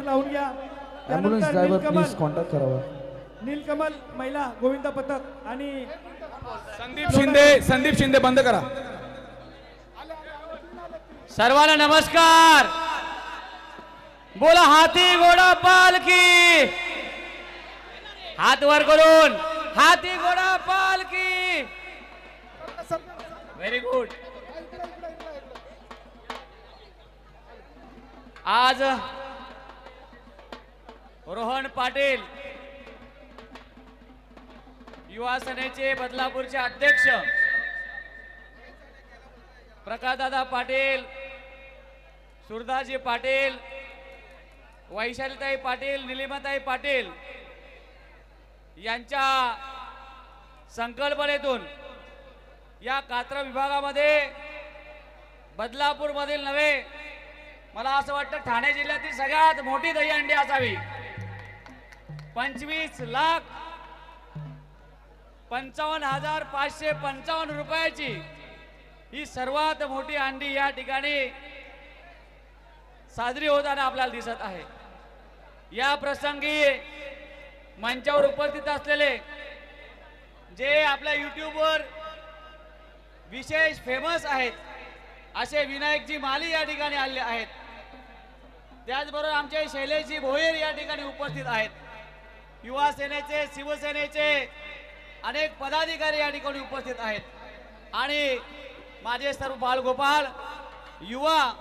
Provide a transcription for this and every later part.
Speaker लावून घ्या। Ambulance driver please contact करावा। नीलकमल महिला गोविंदा पथक आणि संदीप शिंदे बंद करा। सर्वांना नमस्कार। बोला हाती घोडा पालखी, हात वर करून हाती घोडा पालखी। Very good. आज रोहन पाटील युवा सेनेचे बदलापूरचे अध्यक्ष, प्रकाशदादा पाटील, सुरदासजी पाटील, वैशालीताई पाटील, निलिमाताई पाटील यांच्या संकल्पनेतून या कात्रा विभागामध्ये बदलापूर मधील नव्हे, मला असं वाटतं ठाणे जिल्ह्यातील सगळ्यात मोठी दहीहंडी असावी। 25,55,555 रुपयाची ही सर्वात मोठी हंडी या ठिकाणी साजरी होताना आपल्याला दिसत आहे। या प्रसंगी मंचावर उपस्थित असलेले जे आपल्या युट्यूबवर विशेष फेमस आहेत असे विनायकजी माली या ठिकाणी आले आहेत। त्याचबरोबर आमचे शैलेशजी भोयर या ठिकाणी उपस्थित आहेत। युवा सेनेचे, शिवसेनेचे अनेक पदाधिकारी या ठिकाणी उपस्थित आहेत आणि माझे सर्व बालगोपाल, युवा,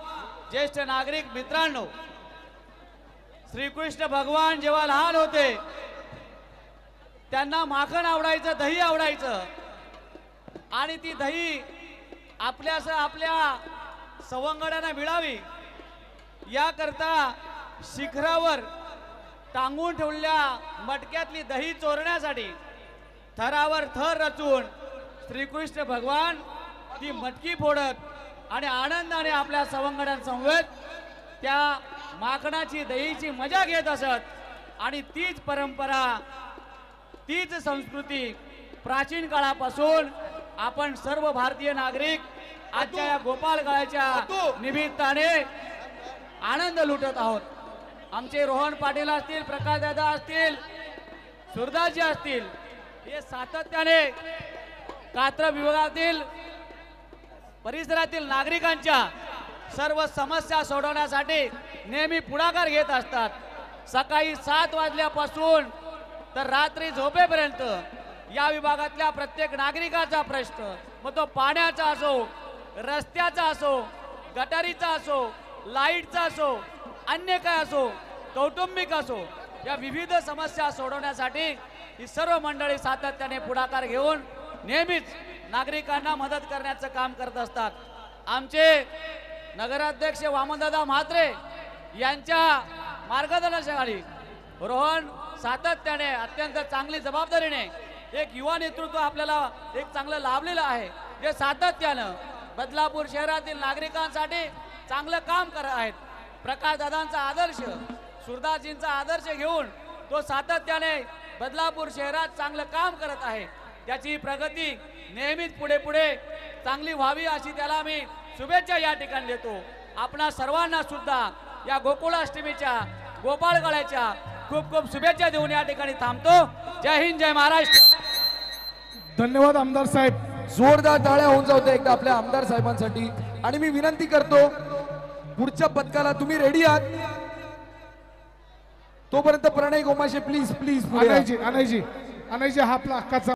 ज्येष्ठ नागरिक मित्रांनो, श्रीकृष्ण भगवान जेव्हा लहान होते त्यांना माखन आवडायचं, दही आवडायचं आणि ती दही आपल्या सवंगड्यांना मिळावी याकरता शिखरावर टांगून ठेवलेल्या मटक्यातली दही चोरण्यासाठी थरावर थर रचून श्रीकृष्ण भगवान ती मटकी फोडत आणि आनंदाने आपल्या सवंगड्यांसमवेत त्या माखनाची, दहीची मजा घेत असत। आणि तीच परंपरा, तीच संस्कृती प्राचीन काळापासून आपण सर्व भारतीय नागरिक आजच्या या गोपाल काळाच्या निमित्ताने आनंद लुटत आहोत। आमचे रोहन पाटील असतील, प्रकाशदादा असतील, सुरदासजी असतील, हे सातत्याने कात्रा विभागातील परिसरातील नागरिकांच्या सर्व समस्या सोडवण्यासाठी नेहमी पुढाकार घेत असतात। सकाळी 7 वाजल्यापासून तर रात्री झोपेपर्यंत या विभागातल्या प्रत्येक नागरिकाचा प्रश्न, मग तो पाण्याचा असो, रस्त्याचा असो, गटारीचा असो, लाईटचा असो, अन्य काय असो, कौटुंबिक असो, या विविध समस्या सोडवण्यासाठी ही सर्व मंडळी सातत्याने पुढाकार घेऊन नेहमीच नागरिकांना मदत करण्याचं काम करत असतात। आमचे नगराध्यक्ष वामनदादा म्हात्रे यांच्या मार्गदर्शनाखाली रोहन सातत्याने अत्यंत चांगली जबाबदारीने एक युवा नेतृत्व आपल्याला एक चांगलं लाभलेलं आहे, जे सातत्यानं बदलापूर शहरातील नागरिकांसाठी चांगलं काम करत आहेत। प्रकाशदादांचा आदर्श, सुरदासजींचा आदर्श घेऊन तो सातत्याने बदलापूर शहरात चांगलं काम करत आहे। त्याची प्रगती नेहमीच पुढे पुढे चांगली व्हावी अशी त्याला मी शुभेच्छा या ठिकाणी देतो। आपणा सर्वांना सुद्धा या गोकुळाष्टमीच्या, गोपाळकाळाच्या खूप खूप शुभेच्छा देऊन या ठिकाणी थांबतो। जय हिंद, जय महाराष्ट्र। धन्यवाद आमदार साहेब। जोरदार टाळ्या होऊन जाऊ दे एकदा आपल्या आमदार साहेबांसाठी। आणि मी विनंती करतो पुढच्या पथकाला तुम्ही रेडी आहात तोपर्यंत प्रणय गोमाशे प्लीज प्लीज अनयजी हा आपला हक्काचा